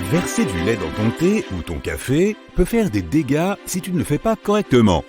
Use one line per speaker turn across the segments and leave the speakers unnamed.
Verser du lait dans ton thé ou ton café peut faire des dégâts si tu ne le fais pas correctement.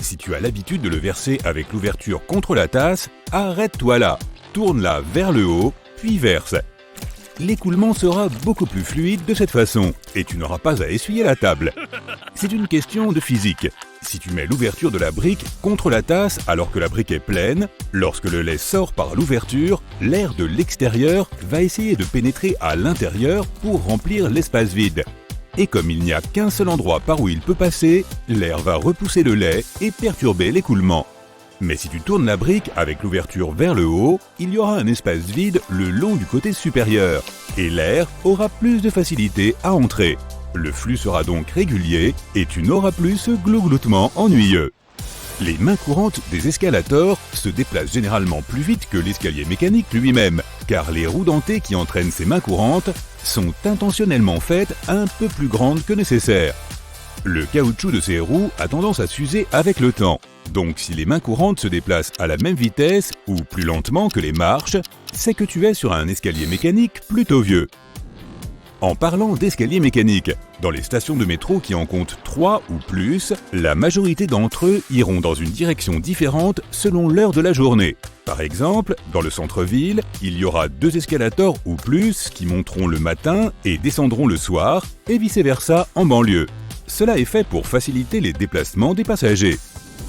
Si tu as l'habitude de le verser avec l'ouverture contre la tasse, arrête-toi là, tourne-la vers le haut, puis verse. L'écoulement sera beaucoup plus fluide de cette façon et tu n'auras pas à essuyer la table. C'est une question de physique. Si tu mets l'ouverture de la brique contre la tasse alors que la brique est pleine, lorsque le lait sort par l'ouverture, l'air de l'extérieur va essayer de pénétrer à l'intérieur pour remplir l'espace vide. Et comme il n'y a qu'un seul endroit par où il peut passer, l'air va repousser le lait et perturber l'écoulement. Mais si tu tournes la brique avec l'ouverture vers le haut, il y aura un espace vide le long du côté supérieur et l'air aura plus de facilité à entrer. Le flux sera donc régulier et tu n'auras plus ce glougloutement ennuyeux. Les mains courantes des escalators se déplacent généralement plus vite que l'escalier mécanique lui-même, car les roues dentées qui entraînent ces mains courantes sont intentionnellement faites un peu plus grandes que nécessaire. Le caoutchouc de ces roues a tendance à s'user avec le temps, donc si les mains courantes se déplacent à la même vitesse ou plus lentement que les marches, c'est que tu es sur un escalier mécanique plutôt vieux. En parlant d'escaliers mécaniques, dans les stations de métro qui en comptent 3 ou plus, la majorité d'entre eux iront dans une direction différente selon l'heure de la journée. Par exemple, dans le centre-ville, il y aura 2 escalators ou plus qui monteront le matin et descendront le soir, et vice-versa en banlieue. Cela est fait pour faciliter les déplacements des passagers.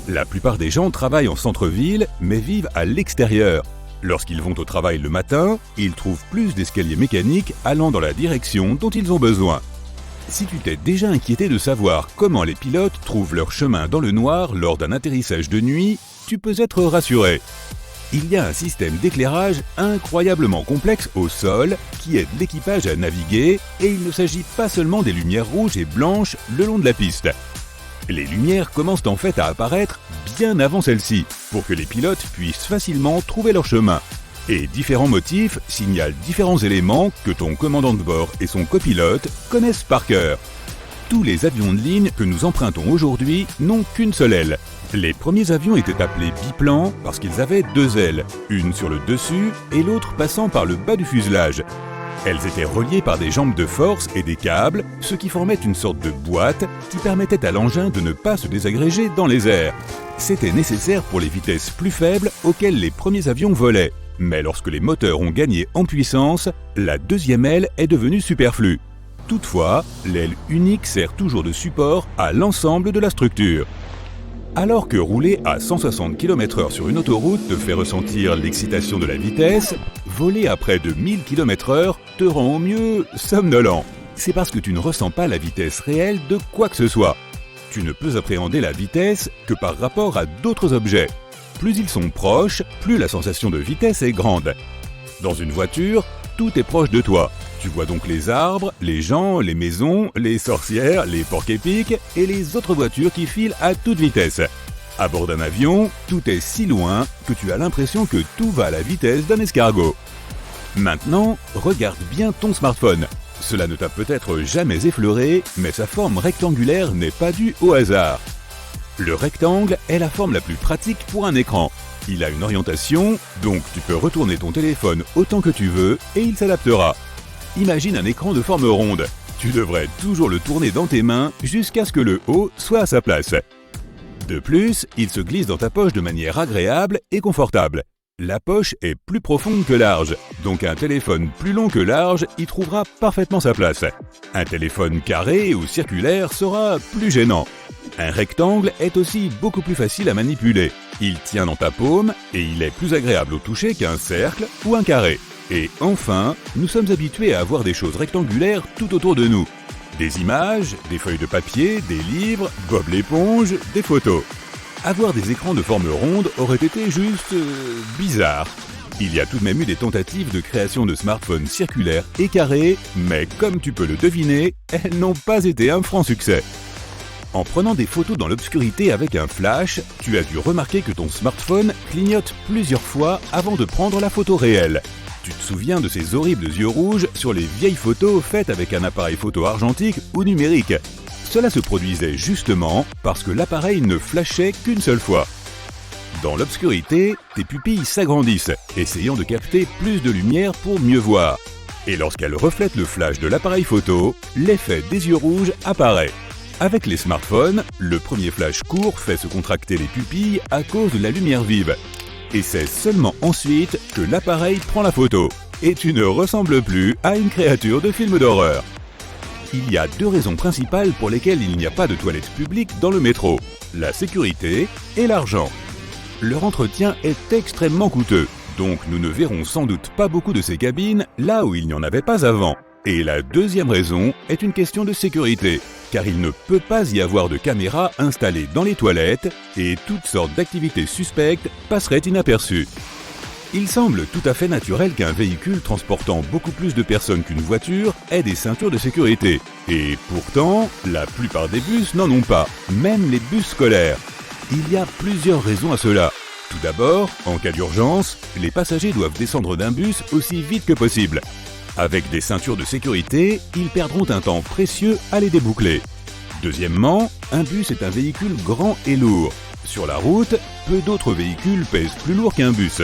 La plupart des gens travaillent en centre-ville, mais vivent à l'extérieur. Lorsqu'ils vont au travail le matin, ils trouvent plus d'escaliers mécaniques allant dans la direction dont ils ont besoin. Si tu t'es déjà inquiété de savoir comment les pilotes trouvent leur chemin dans le noir lors d'un atterrissage de nuit, tu peux être rassuré. Il y a un système d'éclairage incroyablement complexe au sol qui aide l'équipage à naviguer et il ne s'agit pas seulement des lumières rouges et blanches le long de la piste. Les lumières commencent en fait à apparaître bien avant celle-ci, pour que les pilotes puissent facilement trouver leur chemin. Et différents motifs signalent différents éléments que ton commandant de bord et son copilote connaissent par cœur. Tous les avions de ligne que nous empruntons aujourd'hui n'ont qu'une seule aile. Les premiers avions étaient appelés biplans parce qu'ils avaient 2 ailes, une sur le dessus et l'autre passant par le bas du fuselage. Elles étaient reliées par des jambes de force et des câbles, ce qui formait une sorte de boîte qui permettait à l'engin de ne pas se désagréger dans les airs. C'était nécessaire pour les vitesses plus faibles auxquelles les premiers avions volaient. Mais lorsque les moteurs ont gagné en puissance, la deuxième aile est devenue superflue. Toutefois, l'aile unique sert toujours de support à l'ensemble de la structure. Alors que rouler à 160 km/h sur une autoroute te fait ressentir l'excitation de la vitesse, voler à près de 1000 km/h te rend au mieux somnolent. C'est parce que tu ne ressens pas la vitesse réelle de quoi que ce soit. Tu ne peux appréhender la vitesse que par rapport à d'autres objets. Plus ils sont proches, plus la sensation de vitesse est grande. Dans une voiture, tout est proche de toi. Tu vois donc les arbres, les gens, les maisons, les sorcières, les porcs-épics et les autres voitures qui filent à toute vitesse. À bord d'un avion, tout est si loin que tu as l'impression que tout va à la vitesse d'un escargot. Maintenant, regarde bien ton smartphone. Cela ne t'a peut-être jamais effleuré, mais sa forme rectangulaire n'est pas due au hasard. Le rectangle est la forme la plus pratique pour un écran. Il a une orientation, donc tu peux retourner ton téléphone autant que tu veux et il s'adaptera. Imagine un écran de forme ronde. Tu devrais toujours le tourner dans tes mains jusqu'à ce que le haut soit à sa place. De plus, il se glisse dans ta poche de manière agréable et confortable. La poche est plus profonde que large, donc un téléphone plus long que large y trouvera parfaitement sa place. Un téléphone carré ou circulaire sera plus gênant. Un rectangle est aussi beaucoup plus facile à manipuler. Il tient dans ta paume et il est plus agréable au toucher qu'un cercle ou un carré. Et enfin, nous sommes habitués à avoir des choses rectangulaires tout autour de nous. Des images, des feuilles de papier, des livres, Bob l'éponge, des photos. Avoir des écrans de forme ronde aurait été juste bizarre. Il y a tout de même eu des tentatives de création de smartphones circulaires et carrés, mais comme tu peux le deviner, elles n'ont pas été un franc succès. En prenant des photos dans l'obscurité avec un flash, tu as dû remarquer que ton smartphone clignote plusieurs fois avant de prendre la photo réelle. Tu te souviens de ces horribles yeux rouges sur les vieilles photos faites avec un appareil photo argentique ou numérique. Cela se produisait justement parce que l'appareil ne flashait qu'une seule fois. Dans l'obscurité, tes pupilles s'agrandissent, essayant de capter plus de lumière pour mieux voir. Et lorsqu'elles reflètent le flash de l'appareil photo, l'effet des yeux rouges apparaît. Avec les smartphones, le premier flash court fait se contracter les pupilles à cause de la lumière vive. Et c'est seulement ensuite que l'appareil prend la photo. Et tu ne ressembles plus à une créature de film d'horreur. Il y a 2 raisons principales pour lesquelles il n'y a pas de toilettes publiques dans le métro: la sécurité et l'argent. Leur entretien est extrêmement coûteux, donc nous ne verrons sans doute pas beaucoup de ces cabines là où il n'y en avait pas avant. Et la deuxième raison est une question de sécurité, car il ne peut pas y avoir de caméras installées dans les toilettes et toutes sortes d'activités suspectes passeraient inaperçues. Il semble tout à fait naturel qu'un véhicule transportant beaucoup plus de personnes qu'une voiture ait des ceintures de sécurité. Et pourtant, la plupart des bus n'en ont pas, même les bus scolaires. Il y a plusieurs raisons à cela. Tout d'abord, en cas d'urgence, les passagers doivent descendre d'un bus aussi vite que possible. Avec des ceintures de sécurité, ils perdront un temps précieux à les déboucler. Deuxièmement, un bus est un véhicule grand et lourd. Sur la route, peu d'autres véhicules pèsent plus lourd qu'un bus.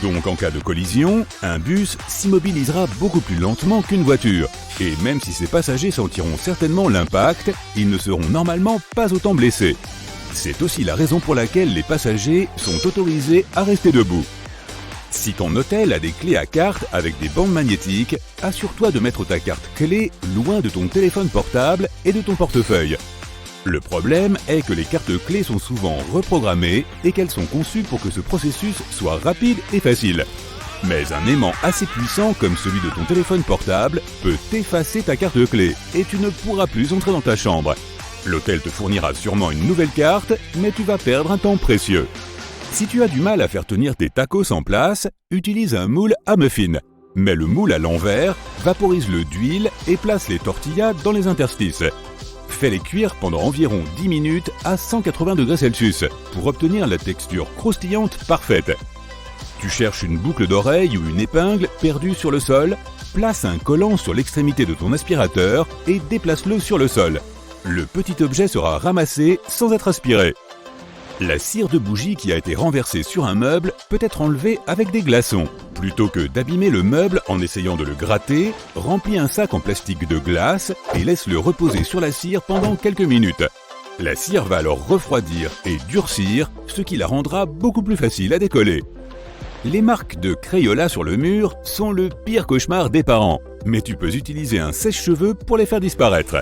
Donc en cas de collision, un bus s'immobilisera beaucoup plus lentement qu'une voiture. Et même si ses passagers sentiront certainement l'impact, ils ne seront normalement pas autant blessés. C'est aussi la raison pour laquelle les passagers sont autorisés à rester debout. Si ton hôtel a des clés à carte avec des bandes magnétiques, assure-toi de mettre ta carte clé loin de ton téléphone portable et de ton portefeuille. Le problème est que les cartes clés sont souvent reprogrammées et qu'elles sont conçues pour que ce processus soit rapide et facile. Mais un aimant assez puissant comme celui de ton téléphone portable peut effacer ta carte clé et tu ne pourras plus entrer dans ta chambre. L'hôtel te fournira sûrement une nouvelle carte, mais tu vas perdre un temps précieux. Si tu as du mal à faire tenir tes tacos en place, utilise un moule à muffins. Mets le moule à l'envers, vaporise-le d'huile et place les tortillas dans les interstices. Fais-les cuire pendant environ 10 minutes à 180 degrés Celsius pour obtenir la texture croustillante parfaite. Tu cherches une boucle d'oreille ou une épingle perdue sur le sol, place un collant sur l'extrémité de ton aspirateur et déplace-le sur le sol. Le petit objet sera ramassé sans être aspiré. La cire de bougie qui a été renversée sur un meuble peut être enlevée avec des glaçons. Plutôt que d'abîmer le meuble en essayant de le gratter, remplis un sac en plastique de glace et laisse-le reposer sur la cire pendant quelques minutes. La cire va alors refroidir et durcir, ce qui la rendra beaucoup plus facile à décoller. Les marques de Crayola sur le mur sont le pire cauchemar des parents, mais tu peux utiliser un sèche-cheveux pour les faire disparaître.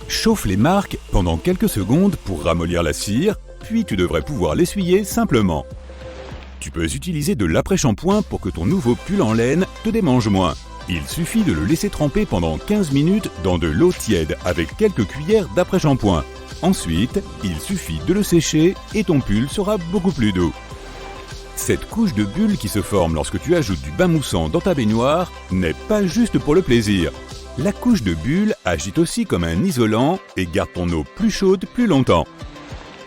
Chauffe les marques pendant quelques secondes pour ramollir la cire, puis tu devrais pouvoir l'essuyer simplement. Tu peux utiliser de l'après-shampoing pour que ton nouveau pull en laine te démange moins. Il suffit de le laisser tremper pendant 15 minutes dans de l'eau tiède avec quelques cuillères d'après-shampoing. Ensuite, il suffit de le sécher et ton pull sera beaucoup plus doux. Cette couche de bulles qui se forme lorsque tu ajoutes du bain moussant dans ta baignoire n'est pas juste pour le plaisir. La couche de bulles agit aussi comme un isolant et garde ton eau plus chaude plus longtemps.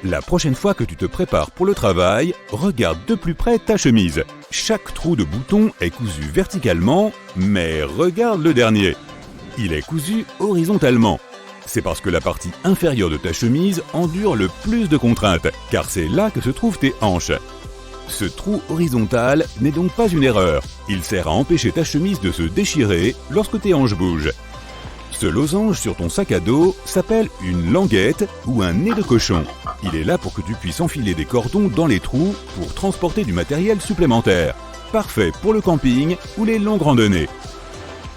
La prochaine fois que tu te prépares pour le travail, regarde de plus près ta chemise. Chaque trou de bouton est cousu verticalement, mais regarde le dernier. Il est cousu horizontalement. C'est parce que la partie inférieure de ta chemise endure le plus de contraintes, car c'est là que se trouvent tes hanches. Ce trou horizontal n'est donc pas une erreur. Il sert à empêcher ta chemise de se déchirer lorsque tes hanches bougent. Ce losange sur ton sac à dos s'appelle une languette ou un nez de cochon. Il est là pour que tu puisses enfiler des cordons dans les trous pour transporter du matériel supplémentaire. Parfait pour le camping ou les longues randonnées.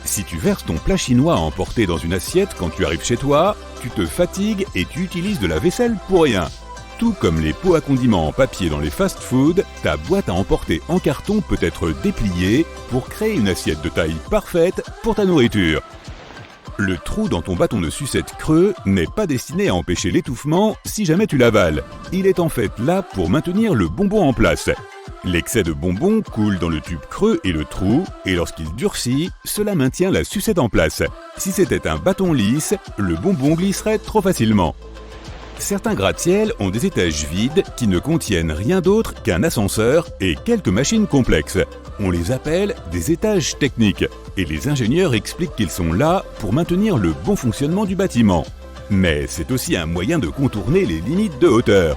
Si tu verses ton plat chinois à emporter dans une assiette quand tu arrives chez toi, tu te fatigues et tu utilises de la vaisselle pour rien. Tout comme les pots à condiments en papier dans les fast-foods, ta boîte à emporter en carton peut être dépliée pour créer une assiette de taille parfaite pour ta nourriture. Le trou dans ton bâton de sucette creux n'est pas destiné à empêcher l'étouffement si jamais tu l'avales. Il est en fait là pour maintenir le bonbon en place. L'excès de bonbon coule dans le tube creux et le trou, et lorsqu'il durcit, cela maintient la sucette en place. Si c'était un bâton lisse, le bonbon glisserait trop facilement. Certains gratte-ciel ont des étages vides qui ne contiennent rien d'autre qu'un ascenseur et quelques machines complexes. On les appelle des étages techniques, et les ingénieurs expliquent qu'ils sont là pour maintenir le bon fonctionnement du bâtiment. Mais c'est aussi un moyen de contourner les limites de hauteur.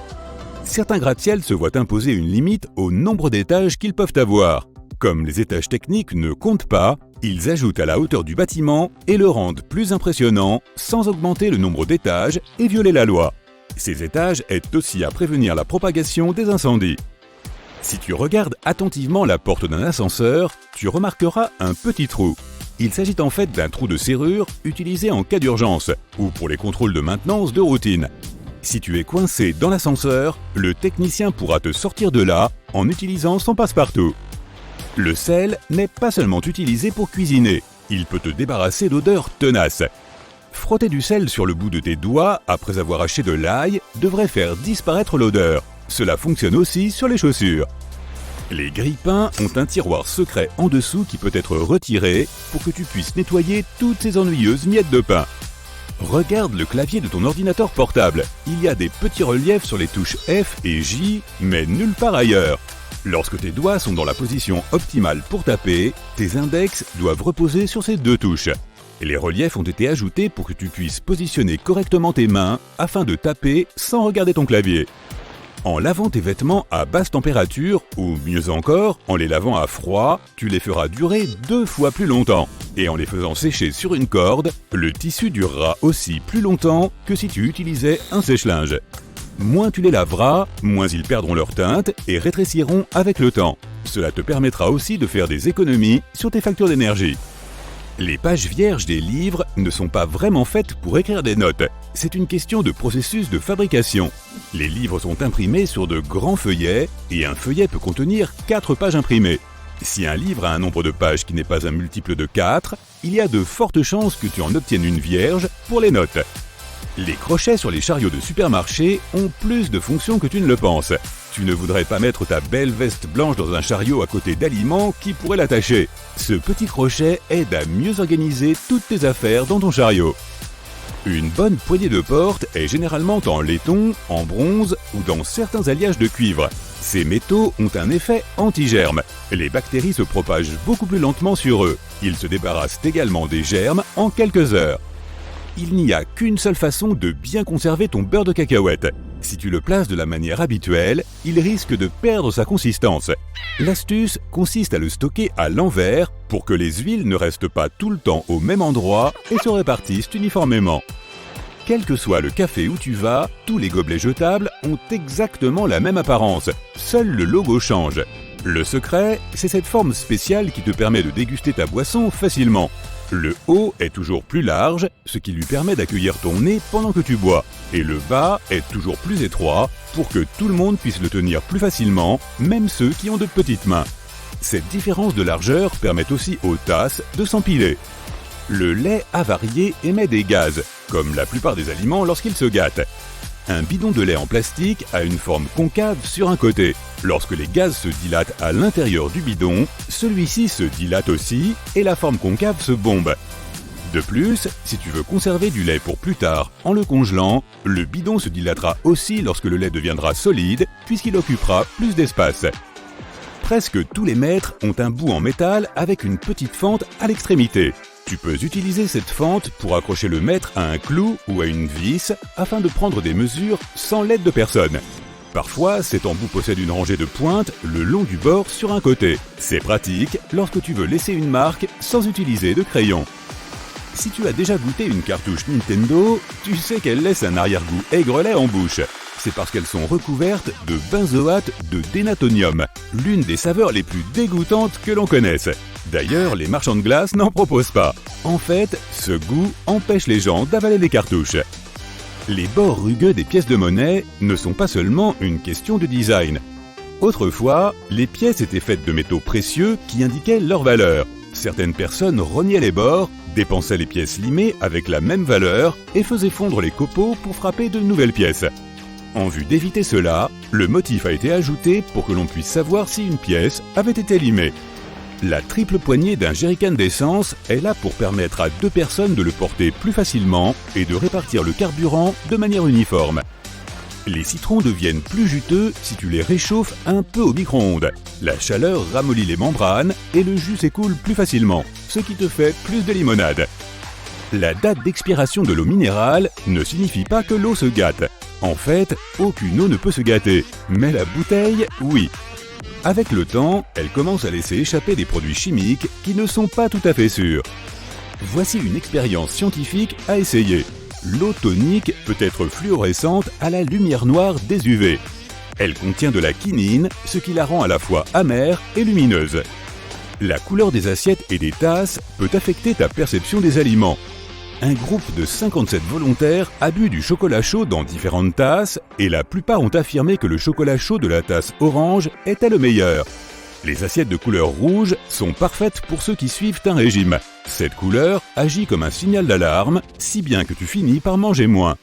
Certains gratte-ciel se voient imposer une limite au nombre d'étages qu'ils peuvent avoir. Comme les étages techniques ne comptent pas, ils ajoutent à la hauteur du bâtiment et le rendent plus impressionnant sans augmenter le nombre d'étages et violer la loi. Ces étages aident aussi à prévenir la propagation des incendies. Si tu regardes attentivement la porte d'un ascenseur, tu remarqueras un petit trou. Il s'agit en fait d'un trou de serrure utilisé en cas d'urgence ou pour les contrôles de maintenance de routine. Si tu es coincé dans l'ascenseur, le technicien pourra te sortir de là en utilisant son passe-partout. Le sel n'est pas seulement utilisé pour cuisiner, il peut te débarrasser d'odeurs tenaces. Frotter du sel sur le bout de tes doigts après avoir haché de l'ail devrait faire disparaître l'odeur. Cela fonctionne aussi sur les chaussures. Les grille-pains ont un tiroir secret en dessous qui peut être retiré pour que tu puisses nettoyer toutes ces ennuyeuses miettes de pain. Regarde le clavier de ton ordinateur portable. Il y a des petits reliefs sur les touches F et J, mais nulle part ailleurs. Lorsque tes doigts sont dans la position optimale pour taper, tes index doivent reposer sur ces deux touches. Les reliefs ont été ajoutés pour que tu puisses positionner correctement tes mains afin de taper sans regarder ton clavier. En lavant tes vêtements à basse température, ou mieux encore, en les lavant à froid, tu les feras durer 2 fois plus longtemps. Et en les faisant sécher sur une corde, le tissu durera aussi plus longtemps que si tu utilisais un sèche-linge. Moins tu les laveras, moins ils perdront leur teinte et rétréciront avec le temps. Cela te permettra aussi de faire des économies sur tes factures d'énergie. Les pages vierges des livres ne sont pas vraiment faites pour écrire des notes. C'est une question de processus de fabrication. Les livres sont imprimés sur de grands feuillets et un feuillet peut contenir 4 pages imprimées. Si un livre a un nombre de pages qui n'est pas un multiple de 4, il y a de fortes chances que tu en obtiennes une vierge pour les notes. Les crochets sur les chariots de supermarché ont plus de fonctions que tu ne le penses. Tu ne voudrais pas mettre ta belle veste blanche dans un chariot à côté d'aliments qui pourraient l'attacher. Ce petit crochet aide à mieux organiser toutes tes affaires dans ton chariot. Une bonne poignée de porte est généralement en laiton, en bronze ou dans certains alliages de cuivre. Ces métaux ont un effet anti-germe. Les bactéries se propagent beaucoup plus lentement sur eux. Ils se débarrassent également des germes en quelques heures. Il n'y a qu'une seule façon de bien conserver ton beurre de cacahuète. Si tu le places de la manière habituelle, il risque de perdre sa consistance. L'astuce consiste à le stocker à l'envers pour que les huiles ne restent pas tout le temps au même endroit et se répartissent uniformément. Quel que soit le café où tu vas, tous les gobelets jetables ont exactement la même apparence. Seul le logo change. Le secret, c'est cette forme spéciale qui te permet de déguster ta boisson facilement. Le haut est toujours plus large, ce qui lui permet d'accueillir ton nez pendant que tu bois. Et le bas est toujours plus étroit pour que tout le monde puisse le tenir plus facilement, même ceux qui ont de petites mains. Cette différence de largeur permet aussi aux tasses de s'empiler. Le lait avarié émet des gaz, comme la plupart des aliments lorsqu'ils se gâtent. Un bidon de lait en plastique a une forme concave sur un côté. Lorsque les gaz se dilatent à l'intérieur du bidon, celui-ci se dilate aussi et la forme concave se bombe. De plus, si tu veux conserver du lait pour plus tard en le congelant, le bidon se dilatera aussi lorsque le lait deviendra solide puisqu'il occupera plus d'espace. Presque tous les mètres ont un bout en métal avec une petite fente à l'extrémité. Tu peux utiliser cette fente pour accrocher le mètre à un clou ou à une vis afin de prendre des mesures sans l'aide de personne. Parfois, cet embout possède une rangée de pointes le long du bord sur un côté. C'est pratique lorsque tu veux laisser une marque sans utiliser de crayon. Si tu as déjà goûté une cartouche Nintendo, tu sais qu'elle laisse un arrière-goût aigrelet en bouche. C'est parce qu'elles sont recouvertes de benzoate de dénatonium, l'une des saveurs les plus dégoûtantes que l'on connaisse. D'ailleurs, les marchands de glace n'en proposent pas. En fait, ce goût empêche les gens d'avaler les cartouches. Les bords rugueux des pièces de monnaie ne sont pas seulement une question de design. Autrefois, les pièces étaient faites de métaux précieux qui indiquaient leur valeur. Certaines personnes rognaient les bords, dépensaient les pièces limées avec la même valeur et faisaient fondre les copeaux pour frapper de nouvelles pièces. En vue d'éviter cela, le motif a été ajouté pour que l'on puisse savoir si une pièce avait été limée. La triple poignée d'un jerrycan d'essence est là pour permettre à 2 personnes de le porter plus facilement et de répartir le carburant de manière uniforme. Les citrons deviennent plus juteux si tu les réchauffes un peu au micro-ondes. La chaleur ramollit les membranes et le jus s'écoule plus facilement, ce qui te fait plus de limonade. La date d'expiration de l'eau minérale ne signifie pas que l'eau se gâte. En fait, aucune eau ne peut se gâter, mais la bouteille, oui. Avec le temps, elle commence à laisser échapper des produits chimiques qui ne sont pas tout à fait sûrs. Voici une expérience scientifique à essayer. L'eau tonique peut être fluorescente à la lumière noire des UV. Elle contient de la quinine, ce qui la rend à la fois amère et lumineuse. La couleur des assiettes et des tasses peut affecter ta perception des aliments. Un groupe de 57 volontaires a bu du chocolat chaud dans différentes tasses et la plupart ont affirmé que le chocolat chaud de la tasse orange était le meilleur. Les assiettes de couleur rouge sont parfaites pour ceux qui suivent un régime. Cette couleur agit comme un signal d'alarme, si bien que tu finis par manger moins.